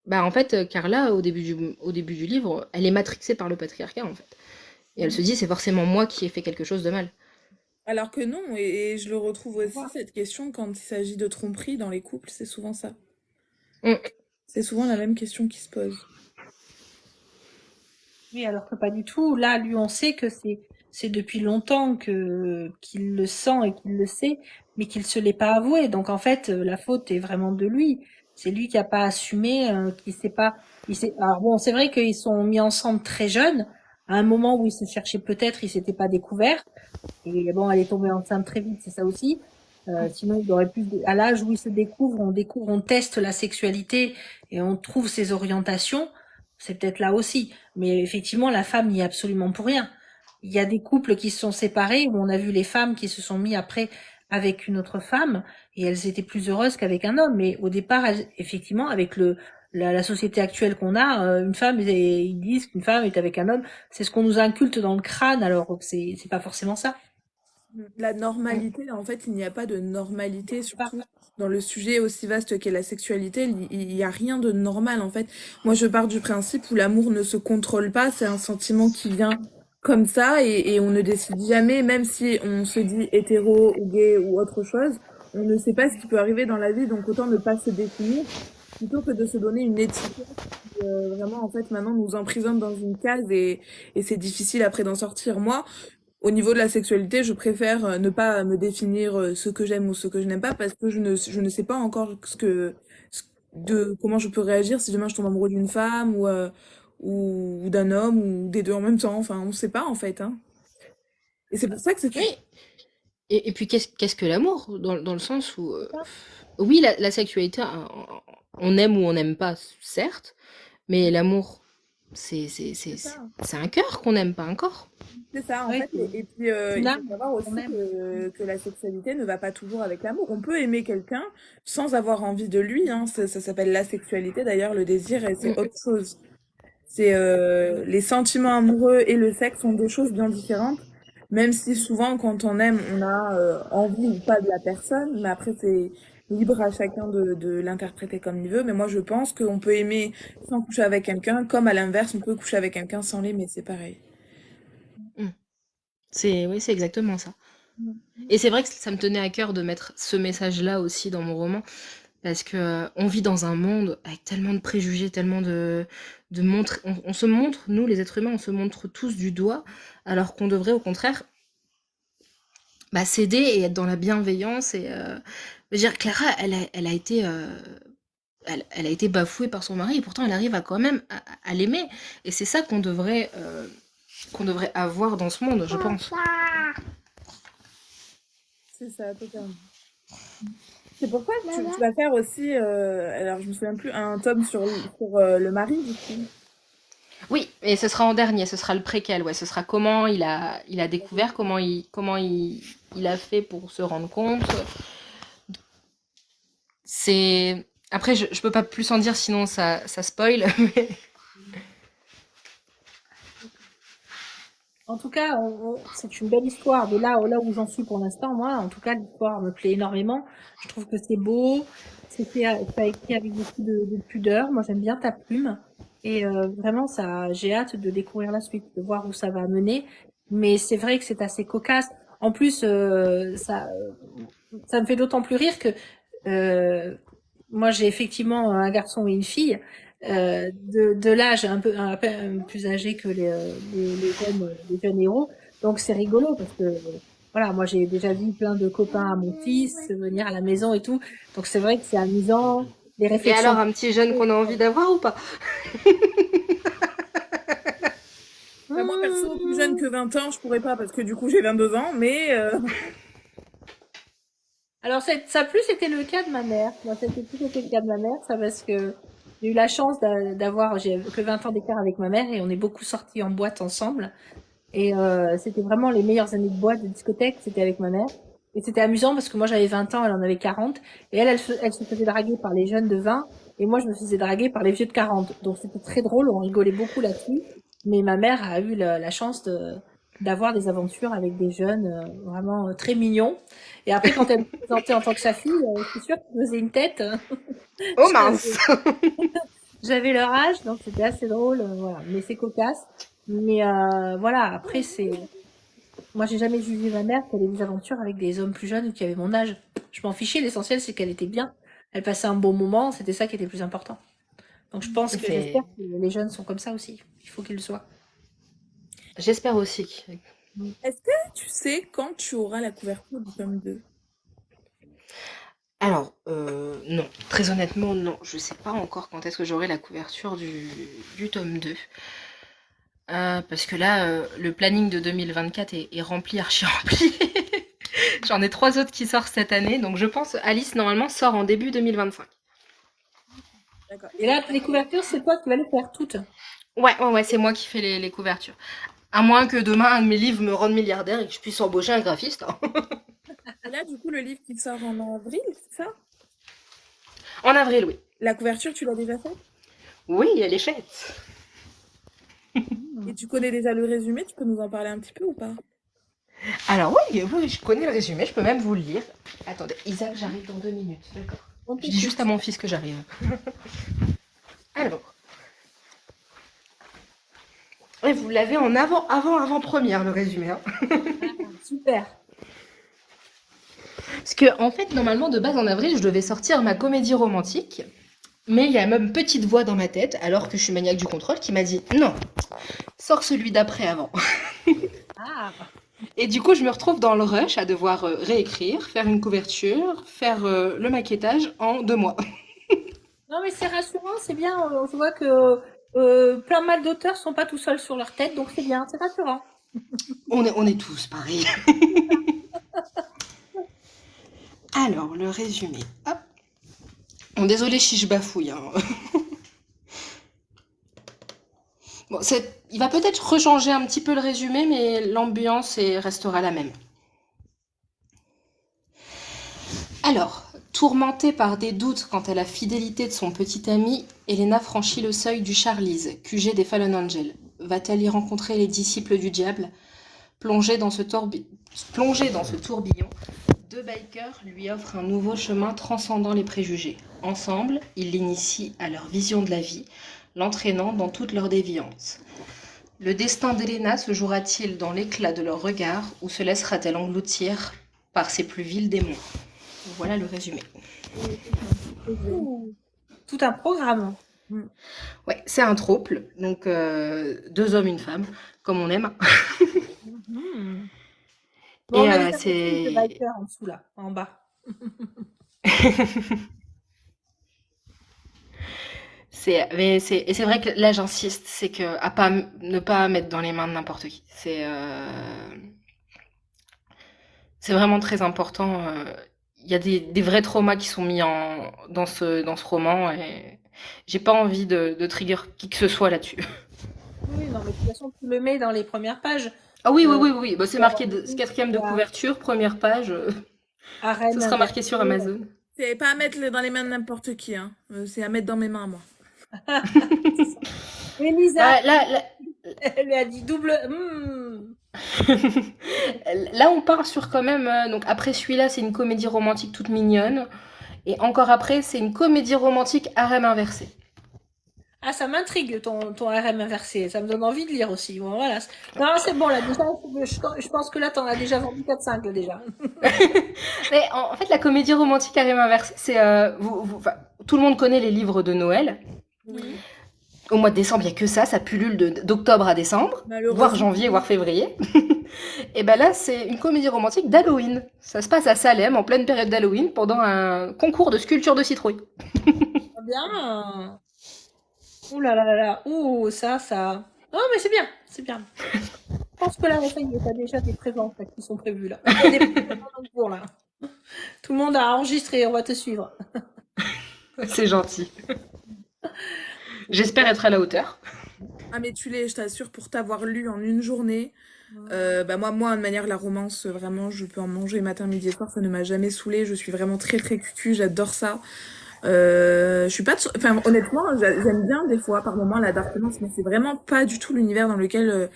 bah en fait, Carla, au début du livre, elle est matrixée par le patriarcat, en fait. Et elle se dit, c'est forcément moi qui ai fait quelque chose de mal. Alors que non, et je le retrouve Au aussi, revoir. cette question, quand il s'agit de tromperie dans les couples, c'est souvent ça. Mm. C'est souvent la même question qui se pose. Oui, alors que pas du tout. Là, lui, on sait que c'est depuis longtemps qu'il le sent et qu'il le sait, mais qu'il se l'est pas avoué. Donc en fait, la faute est vraiment de lui. C'est lui qui a pas assumé, qui sait pas. Alors bon, c'est vrai qu'ils sont mis ensemble très jeunes, à un moment où ils se cherchaient peut-être, ils s'étaient pas découverts. Et bon, elle est tombée enceinte très vite, c'est ça aussi. Sinon, il aurait pu, à l'âge où ils se découvre, on teste la sexualité et on trouve ses orientations. C'est peut-être là aussi. Mais effectivement, la femme n'y est absolument pour rien. Il y a des couples qui se sont séparés où on a vu les femmes qui se sont mis après avec une autre femme et elles étaient plus heureuses qu'avec un homme. Mais au départ, effectivement, avec la société actuelle qu'on a, une femme, ils disent qu'une femme est avec un homme. C'est ce qu'on nous inculte dans le crâne, alors que c'est pas forcément ça. La normalité, en fait, il n'y a pas de normalité, Pas. surtout dans le sujet aussi vaste qu'est la sexualité, il n'y a rien de normal, en fait. Moi, je pars du principe où l'amour ne se contrôle pas, c'est un sentiment qui vient comme ça, et on ne décide jamais, même si on se dit hétéro ou gay ou autre chose, on ne sait pas ce qui peut arriver dans la vie, donc autant ne pas se définir, plutôt que de se donner une étiquette qui, vraiment, en fait, maintenant nous emprisonne dans une case, et c'est difficile après d'en sortir. Moi, au niveau de la sexualité, je préfère ne pas me définir ce que j'aime ou ce que je n'aime pas parce que je ne sais pas encore comment je peux réagir si demain je tombe amoureux d'une femme ou d'un homme ou des deux en même temps. Enfin, on ne sait pas en fait, hein. Et c'est pour ça que c'est Oui. Et puis, qu'est-ce que l'amour dans le sens où, oui, la sexualité, on aime ou on n'aime pas, certes, mais l'amour, C'est ça. C'est un cœur qu'on aime, pas un corps. C'est ça, en Oui, fait. Et puis, c'est une il faut âme savoir qu'on aussi aime. que la sexualité ne va pas toujours avec l'amour. On peut aimer quelqu'un sans avoir envie de lui, hein. Ça s'appelle l'asexualité, d'ailleurs, le désir, et c'est Mm. autre chose. C'est les sentiments amoureux et le sexe sont deux choses bien différentes. Même si souvent, quand on aime, on a envie ou pas de la personne, mais après, c'est libre à chacun de l'interpréter comme il veut. Mais moi, je pense qu'on peut aimer sans coucher avec quelqu'un, comme à l'inverse, on peut coucher avec quelqu'un sans l'aimer, c'est pareil. Mm. Oui, c'est exactement ça. Mm. Et c'est vrai que ça me tenait à cœur de mettre ce message-là aussi dans mon roman, parce que on vit dans un monde avec tellement de préjugés, tellement de montres. On se montre, nous les êtres humains, on se montre tous du doigt, alors qu'on devrait au contraire bah, s'aider et être dans la bienveillance. Et je veux dire, Clara, elle a été, elle a été bafouée par son mari, et pourtant elle arrive à quand même à l'aimer. Et c'est ça qu'on devrait avoir dans ce monde, je pense. C'est ça, totalement. C'est pourquoi tu vas faire aussi, alors je me souviens plus, un tome sur le mari, du coup. Oui, et ce sera en dernier, ce sera le préquel, ouais, ce sera comment il a découvert, il a fait pour se rendre compte. C'est après je peux pas plus en dire sinon ça spoil. Mais... En tout cas, c'est une belle histoire. De là où j'en suis pour l'instant, moi, en tout cas, l'histoire me plaît énormément. Je trouve que c'est beau. C'est écrit avec beaucoup de pudeur. Moi, j'aime bien ta plume. Et vraiment, j'ai hâte de découvrir la suite, de voir où ça va mener. Mais c'est vrai que c'est assez cocasse. En plus, ça me fait d'autant plus rire que euh, moi, j'ai effectivement un garçon et une fille de l'âge un peu plus âgé que les jeunes héros. Donc c'est rigolo parce que voilà, moi j'ai déjà vu plein de copains à mon fils venir à la maison et tout. Donc c'est vrai que c'est amusant, les Et alors réflexions. un petit jeune qu'on a envie d'avoir ou pas? Bah, moi, perso, plus jeune que 20 ans, je pourrais pas, parce que du coup, j'ai 22 ans, mais Alors ça a plus été le cas de ma mère. Moi, ça a plus été le cas de ma mère, ça parce que j'ai eu la chance d'avoir, j'ai que 20 ans d'écart avec ma mère et on est beaucoup sortis en boîte ensemble. Et c'était vraiment les meilleures années de boîte, de discothèque, c'était avec ma mère. Et c'était amusant parce que moi j'avais 20 ans, elle en avait 40. Et elle se faisait draguer par les jeunes de 20. Et moi je me faisais draguer par les vieux de 40. Donc c'était très drôle, on rigolait beaucoup là-dessus. Mais ma mère a eu la chance d'avoir des aventures avec des jeunes vraiment très mignons. Et après quand elle me présentait en tant que sa fille, je suis sûre qu'elle faisait une tête. Oh J'avais mince. j'avais leur âge, donc c'était assez drôle. Voilà. Mais c'est cocasse. Mais voilà, après c'est moi, j'ai jamais jugé ma mère qu'elle ait des aventures avec des hommes plus jeunes ou qui avaient mon âge. Je m'en fichais, l'essentiel c'est qu'elle était bien. Elle passait un bon moment, c'était ça qui était le plus important. Donc je pense que j'espère C'est que les jeunes sont comme ça aussi. Il faut qu'ils le soient. j'espère aussi. est-ce que tu sais quand tu auras la couverture du tome 2? Alors, non. Très honnêtement, non. Je sais pas encore quand est-ce que j'aurai la couverture du tome 2. Parce que là, le planning de 2024 est rempli, archi rempli. J'en ai 3 autres qui sortent cette année, donc je pense Alice, normalement, sort en début 2025. D'accord. Et là, les couvertures, c'est toi qui vas les faire toutes. Ouais, c'est moi qui fais les couvertures. À moins que demain, un de mes livres me rende milliardaire et que je puisse embaucher un graphiste, hein. Et là, du coup, le livre qui sort en avril, c'est ça? En avril, oui. La couverture, tu l'as déjà faite? Oui, elle est faite. Et tu connais déjà le résumé, tu peux nous en parler un petit peu ou pas? Alors oui, je connais le résumé, je peux même vous le lire. Attendez, Isaac, j'arrive dans 2 minutes. D'accord. On Je dis juste à t'écoute. mon fils que j'arrive. Alors, et vous l'avez en avant-première, le résumé, hein. Super. Parce que, en fait, normalement, de base, en avril, je devais sortir ma comédie romantique. Mais il y a même une petite voix dans ma tête, alors que je suis maniaque du contrôle, qui m'a dit non, sors celui d'après avant. Ah. Et du coup, je me retrouve dans le rush à devoir réécrire, faire une couverture, faire le maquettage en 2 mois. Non, mais c'est rassurant, c'est bien. Je vois que plein mal d'auteurs sont pas tout seuls sur leur tête, donc c'est bien, c'est rassurant. On est tous pareils. Alors, le résumé. Hop. Bon, désolé si je bafouille, hein. Bon, il va peut-être rechanger un petit peu le résumé, mais l'ambiance restera la même. Alors, tourmentée par des doutes quant à la fidélité de son petit ami, Elena franchit le seuil du Charlize, QG des Fallen Angels. Va-t-elle y rencontrer les disciples du diable? Plongée dans ce tourbillon, deux bikers lui offrent un nouveau chemin transcendant les préjugés. Ensemble, ils l'initient à leur vision de la vie, l'entraînant dans toute leur déviance. Le destin d'Elena se jouera-t-il dans l'éclat de leur regard ou se laissera-t-elle engloutir par ses plus vils démons? Voilà le résumé. Ouh, tout un programme. Ouais, c'est un trouble, donc deux hommes, une femme, comme on aime. Mhm. Et Bon, on a déjà compris le c'est biker en dessous, là, en bas. et c'est vrai que là j'insiste, c'est que ne pas mettre dans les mains de n'importe qui. C'est vraiment très important. Il y a des vrais traumas qui sont mis dans ce roman et j'ai pas envie de trigger qui que ce soit là-dessus. Oui, non, mais de toute façon, tu le mets dans les premières pages. Ah oui, oui, Euh, oui, oui. Bah, c'est pour avoir marqué vu, quatrième il de y a couverture, première page. Ce Harem sera marqué sur inversé. Amazon. C'est pas à mettre dans les mains de n'importe qui, hein. C'est à mettre dans mes mains, moi. C'est ça. Elisa, Bah, là, elle lui a dit double. là, on part sur quand même. Donc après celui-là, c'est une comédie romantique toute mignonne. Et encore après, c'est une comédie romantique harem inversé. Ah, ça m'intrigue ton RM inversé. Ça me donne envie de lire aussi. Bon, voilà. Non, c'est bon, là, déjà, je pense que là, t'en as déjà vendu 4-5, là, déjà. Mais en fait, la comédie romantique harem inversé, c'est enfin, tout le monde connaît les livres de Noël. Oui. Au mois de décembre, il n'y a que ça pullule d'octobre à décembre, voire Malheureusement. janvier, voire février. Et ben là, c'est une comédie romantique d'Halloween. Ça se passe à Salem, en pleine période d'Halloween, pendant un concours de sculpture de citrouille. Très bien. Ouh là là là là. Ouh, ça. Non, mais c'est bien. C'est bien. Je pense que là, ça y est, t'as déjà des présents là, qui sont prévus, là. Il y a des présents en cours, là. Tout le monde a enregistré. On va te suivre. C'est gentil. J'espère être à la hauteur. Ah, mais tu l'es, je t'assure, pour t'avoir lu en une journée. Bah moi, de manière, la romance, vraiment, je peux en manger matin, midi et soir, ça ne m'a jamais saoulée. Je suis vraiment très, très cucu, j'adore ça. Je suis pas, enfin, honnêtement, j'aime bien des fois, par moments, la dark romance, mais c'est vraiment pas du tout l'univers dans lequel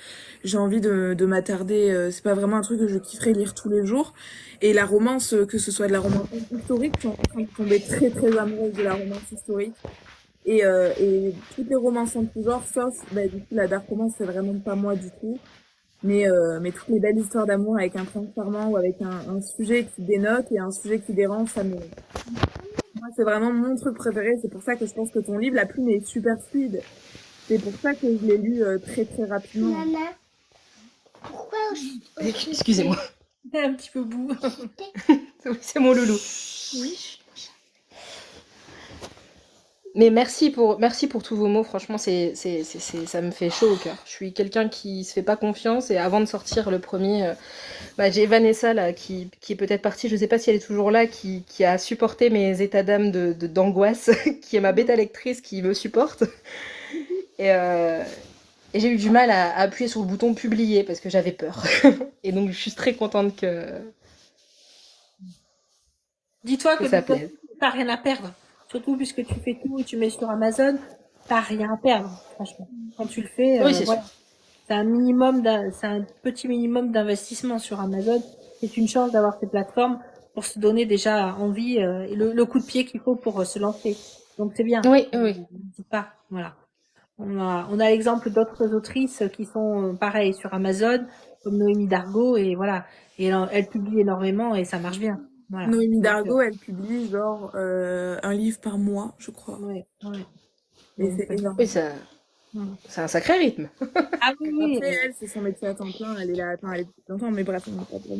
j'ai envie de m'attarder. C'est pas vraiment un truc que je kifferais lire tous les jours. Et la romance, que ce soit de la romance historique, je suis en train de tomber très, très amoureuse de la romance historique. Et toutes les romances en tout genre, sauf, bah, du coup, la dark romance, c'est vraiment pas moi du tout. Mais toutes les belles histoires d'amour avec un prince charmant ou avec un sujet qui dénote et un sujet qui dérange, moi, c'est vraiment mon truc préféré. C'est pour ça que je pense que ton livre, la plume est super fluide. C'est pour ça que je l'ai lu très très rapidement. Maman, pourquoi Excusez-moi. Un petit peu bout. C'est mon loulou. Oui. Mais merci pour tous vos mots. Franchement, ça me fait chaud au cœur. Je suis quelqu'un qui se fait pas confiance et avant de sortir le premier, bah, j'ai Vanessa là qui est peut-être partie. Je sais pas si elle est toujours là, qui a supporté mes états d'âme d'angoisse, qui est ma bêta lectrice qui me supporte. Et, euh, et j'ai eu du mal à appuyer sur le bouton publier parce que j'avais peur. Et donc je suis très contente Dis-toi que que de ça toute façon, plaise. t'as rien à perdre. Surtout puisque tu fais tout et tu mets sur Amazon, t'as rien à perdre, franchement. Quand tu le fais, Oui, c'est sûr. voilà. C'est un petit minimum d'investissement sur Amazon. C'est une chance d'avoir ces plateformes pour se donner déjà envie et le coup de pied qu'il faut pour se lancer. Donc c'est bien. Oui, oui. N'hésite pas. Voilà. On a l'exemple d'autres autrices qui sont pareilles sur Amazon, comme Noémie Dargaud, et voilà. Et elle publie énormément et ça marche bien. Voilà. Noémie Donc, Dargaud, elle publie genre un livre par mois, je crois. ouais, ouais. Et Donc, c'est énorme. Oui, mm. c'est un sacré rythme. Ah oui, oui, Après, elle, c'est son métier à temps plein. Elle est là, attends, elle est depuis longtemps, mais bref, on n'est pas pour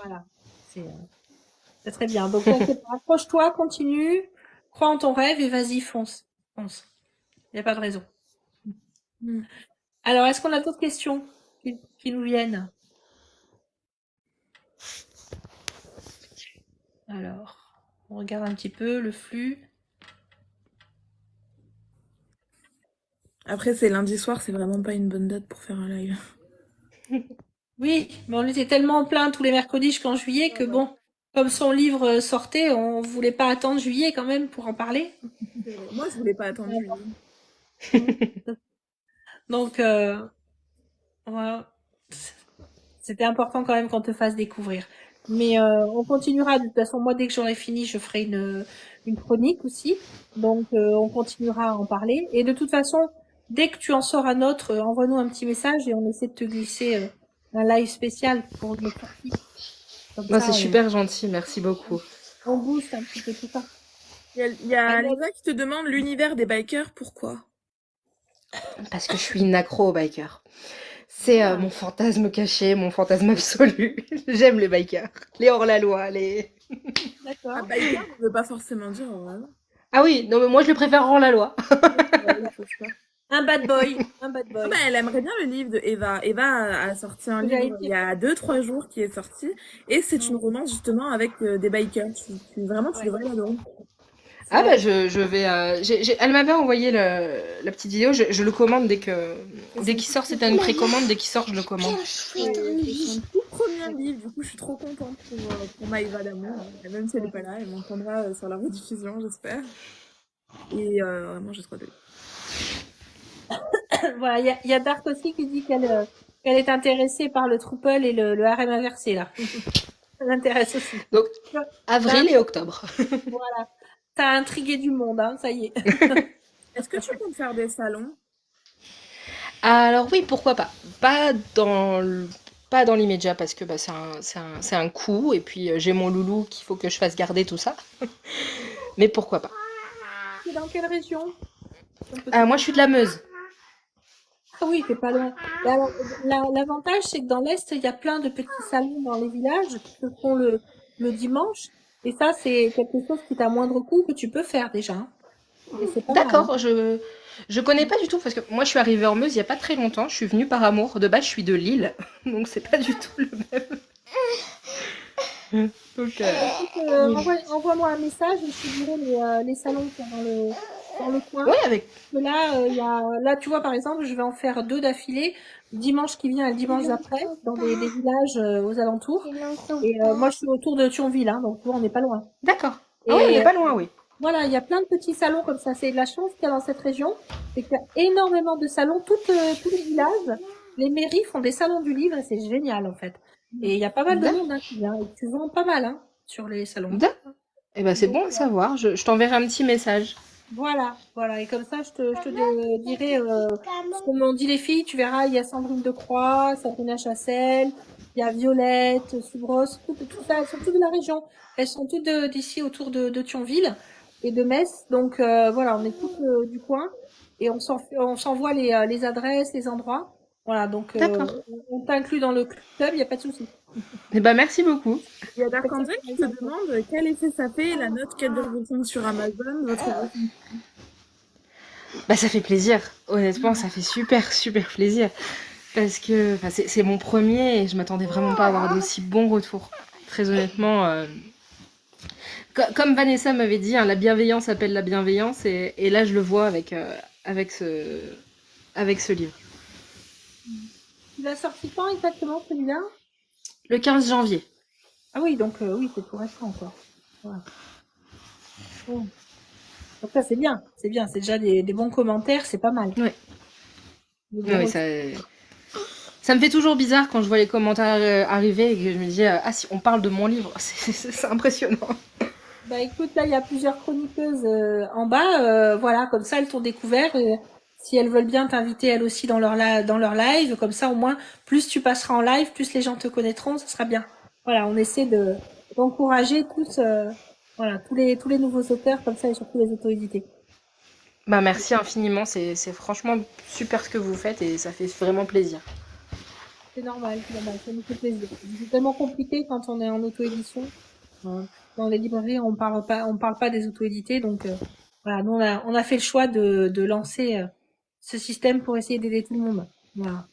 voilà. C'est c'est très bien. Donc, t'inquiète pas, accroche-toi, continue, crois en ton rêve et vas-y, fonce. Fonce. Il n'y a pas de raison. Alors, est-ce qu'on a d'autres questions qui nous viennent? Alors, on regarde un petit peu le flux. Après, c'est lundi soir, c'est vraiment pas une bonne date pour faire un live. Oui, mais on était tellement en plein tous les mercredis jusqu'en juillet que bon, comme son livre sortait, on voulait pas attendre juillet quand même pour en parler. C'est vrai. Moi, je voulais pas attendre juillet. Donc, voilà. C'était important quand même qu'on te fasse découvrir. Mais on continuera. De toute façon, moi, dès que j'aurai fini, je ferai une chronique aussi. Donc, on continuera à en parler. Et de toute façon, dès que tu en sors un autre, envoie-nous un petit message et on essaie de te glisser un live spécial pour une sortie. Comme Moi, c'est ça, super gentil, merci beaucoup. on booste un petit peu tout ça. Il y a Lisa qui te demande l'univers des bikers, pourquoi? Parce que je suis une accro aux bikers. C'est mon fantasme caché, mon fantasme absolu. J'aime les bikers, les hors-la-loi, les... Ah, D'accord. biker ne veut pas forcément dire vraiment. Ah oui, non mais moi je les préfère hors-la-loi. Ouais, je sais pas. Un bad boy. Un bad Ah boy. bah, elle aimerait bien le livre de Eva. Eva a sorti un J'allais livre il dire. y a 2-3 jours qui est sorti. Et c'est une romance justement avec des bikers. Vraiment, tu Ouais. devrais l'adorer. Ah C'est bah je vais... Elle m'avait envoyé la petite vidéo, je le commande dès qu'il sort, c'était une précommande, dès qu'il sort je le commande. Bien joué dans le C'est son lit. tout premier livre. Du coup, je suis trop contente pour Maëva d'amour. Et même si elle n'est pas là, elle m'entendra sur la rediffusion, j'espère. Et vraiment, j'ai trop de... Voilà, il y a Dark aussi qui dit qu'elle est intéressée par le Trouble et le harem inversé, là. Ça l'intéresse aussi. Donc T'as avril et octobre. voilà. T'as intrigué du monde, hein, ça y est. Est-ce que tu comptes faire des salons? Alors oui, pourquoi pas. Pas dans l'immédiat parce que bah, c'est un coût et puis j'ai mon loulou qu'il faut que je fasse garder tout ça. Mais pourquoi pas. C'est dans quelle région? Moi je suis de la Meuse. Ah oui, c'est pas loin. Et alors, l'avantage, c'est que dans l'Est, il y a plein de petits salons dans les villages qui se font le dimanche. Et ça, c'est quelque chose qui est à moindre coût que tu peux faire déjà, hein. Et c'est pas mal, hein. D'accord, je connais pas du tout parce que moi je suis arrivée en Meuse il y a pas très longtemps. Je suis venue par amour. De base je suis de Lille, donc c'est pas du tout le même. Donc Écoute, oui. envoie-moi un message et je te dirai les salons qu'il y a dans le coin. Ouais, avec. Que là, là, tu vois, par exemple, je vais en faire 2 d'affilée, dimanche qui vient et le dimanche d'après, dans des villages aux alentours. Il n'entend Et pas. moi, je suis autour de Thionville, hein, donc tu vois, on n'est pas loin. D'accord. Ah ouais, on n'est Et pas loin, oui. voilà, il y a plein de petits salons comme ça. C'est de la chance qu'il y a dans cette région, c'est qu'il y a énormément de salons. Tous les villages, les mairies font des salons du livre et c'est génial, en fait. Et il y a pas mal de monde, hein, qui vient. Et tu vends pas mal, hein, sur les salons. Eh ben c'est bon à savoir. Je t'enverrai un petit message. Voilà, voilà. Et comme ça, dirai ce que m'ont dit les filles. Tu verras, il y a Sandrine Decroix, Sabrina Chassel, il y a Violette, Subros, tout ça. Elles sont toutes de la région. Elles sont toutes d'ici autour de Thionville et de Metz. Donc voilà, on est toutes du coin et on s'envoie les adresses, les endroits. Voilà, donc D'accord. on t'inclut dans le club, il n'y a pas de souci. Eh ben merci beaucoup. Il y a Dark Angel qui te demande quel effet ça fait la note 4,5 sur Amazon, votre ressenti. Bah ça fait plaisir. Honnêtement, ça fait super plaisir. Parce que enfin, c'est mon premier et je m'attendais vraiment pas à avoir d'aussi bons retours. Très honnêtement, comme Vanessa m'avait dit, hein, la bienveillance appelle la bienveillance et là je le vois avec ce livre. Tu l'as sorti quand exactement celui-là? Le 15 janvier. Ah oui, donc oui, c'est tout récent, quoi. Ouais. Bon. Donc ça, c'est bien, c'est bien, c'est déjà des bons commentaires, c'est pas mal. Ouais. Des bons Oui, retours. ça me fait toujours bizarre quand je vois les commentaires arriver et que je me dis ah si on parle de mon livre, c'est impressionnant. Bah écoute, là, il y a plusieurs chroniqueuses en bas, voilà, comme ça, elles t'ont découvert. Si elles veulent bien t'inviter elles aussi dans leur live, comme ça, au moins, plus tu passeras en live, plus les gens te connaîtront, ça sera bien. Voilà, on essaie d'encourager tous, voilà, tous les nouveaux auteurs, comme ça, et surtout les auto-édités. Bah merci infiniment, c'est franchement super ce que vous faites et ça fait vraiment plaisir. C'est normal, ça nous fait plaisir. C'est tellement compliqué quand on est en auto-édition. Dans les librairies, on parle pas des auto-édités, donc voilà, nous on a fait le choix de lancer ce système pour essayer d'aider tout le monde. Voilà.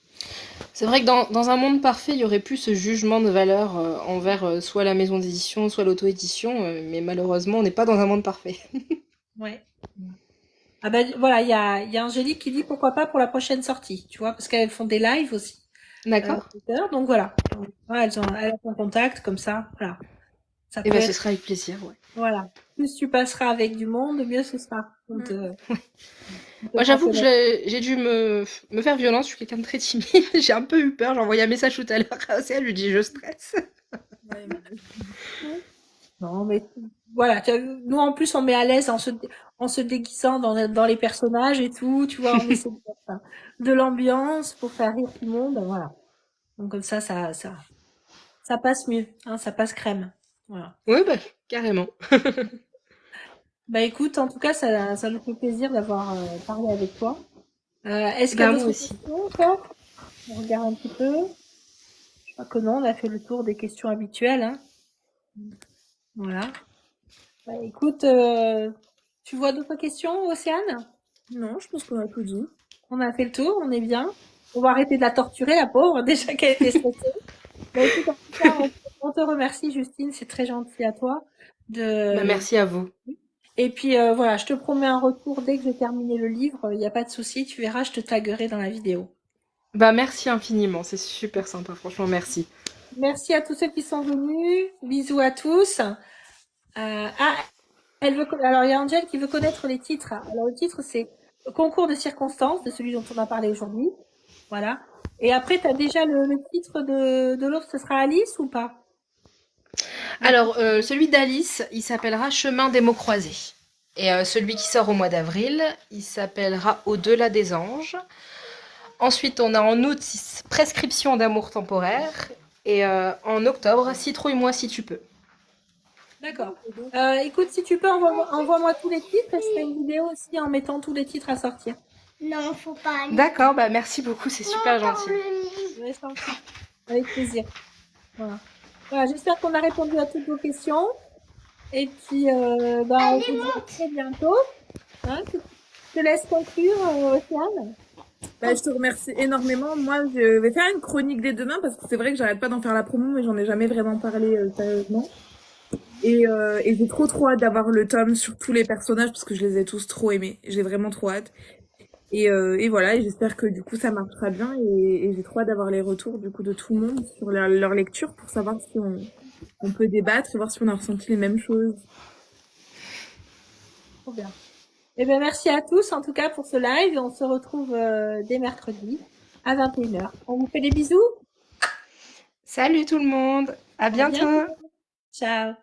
C'est vrai que dans un monde parfait, il y aurait plus ce jugement de valeur envers soit la maison d'édition, soit l'auto-édition, mais malheureusement, on n'est pas dans un monde parfait. Ouais. Ah ben voilà, il y a Angélique qui dit pourquoi pas pour la prochaine sortie, tu vois, parce qu'elles font des lives aussi. D'accord. Twitter, donc voilà. Ouais, elles ont contact comme ça, voilà. Ça Et peut ben, ce être, sera avec plaisir, ouais. voilà. Plus tu passeras avec du monde, mieux ce sera. Mm. On te Moi, fera j'avoue que connaître. j'ai dû me faire violence. Je suis quelqu'un de très timide. J'ai un peu eu peur. J'ai envoyé un message tout à l'heure à Océane. Je lui dis je stresse. Ouais, Non, mais voilà, nous en plus on met à l'aise en se déguisant dans les personnages et tout, tu vois, on essaie de faire ça. De l'ambiance pour faire rire tout le monde, voilà. Donc comme ça passe mieux, hein, ça passe crème. Voilà. Ouais, bah, carrément. Bah écoute, en tout cas, ça nous fait plaisir d'avoir parlé avec toi. Est-ce qu'il y a Ben, moi d'autres aussi. questions encore? On regarde un petit peu. Je crois que non, on a fait le tour des questions habituelles, hein. Voilà. Bah écoute, tu vois d'autres questions, Océane? non, je pense qu'on a tout dit. On a fait le tour, on est bien. On va arrêter de la torturer, la pauvre, déjà qu'elle était stressée. Bah écoute, en tout cas, on te remercie, Justine, c'est très gentil à toi. Bah, De... merci à vous. Et puis voilà, je te promets un retour dès que j'ai terminé le livre, il n'y a pas de souci, tu verras, je te taguerai dans la vidéo. Bah, merci infiniment. C'est super sympa. Franchement, merci. Merci à tous ceux qui sont venus, bisous à tous. Ah, alors il y a Angel qui veut connaître les titres. Alors le titre c'est Concours de circonstances, de celui dont on a parlé aujourd'hui. Voilà. Et après, tu as déjà le titre de l'autre, ce sera Alice ou pas? Alors, celui d'Alice, il s'appellera Chemin des mots croisés. Et celui qui sort au mois d'avril, il s'appellera Au-delà des anges. Ensuite, on a en août Prescription d'amour temporaire. Et en octobre, Citrouille-moi si tu peux. D'accord. Écoute, si tu peux, envoie-moi tous les titres et je ferai une vidéo aussi en mettant tous les titres à sortir. Non, faut pas aller. D'accord, bah merci beaucoup, c'est super Dans gentil. le lit. Ouais, je t'en prie. Avec plaisir. Voilà. Voilà, j'espère qu'on a répondu à toutes vos questions. Et puis, bah, on se dit à très bientôt. Hein, je te laisse conclure, Océane. Bah, je te remercie énormément. Moi, je vais faire une chronique dès demain parce que c'est vrai que j'arrête pas d'en faire la promo, mais j'en ai jamais vraiment parlé sérieusement. Et j'ai trop hâte d'avoir le tome sur tous les personnages parce que je les ai tous trop aimés. J'ai vraiment trop hâte. Et voilà, et j'espère que du coup ça marchera bien et j'ai trop hâte d'avoir les retours du coup de tout le monde sur leur lecture pour savoir si on peut débattre et voir si on a ressenti les mêmes choses. Trop bien. Eh bien, merci à tous, en tout cas, pour ce live. Et on se retrouve dès mercredi à 21h. On vous fait des bisous. Salut tout le monde, à À bientôt. bientôt. Ciao.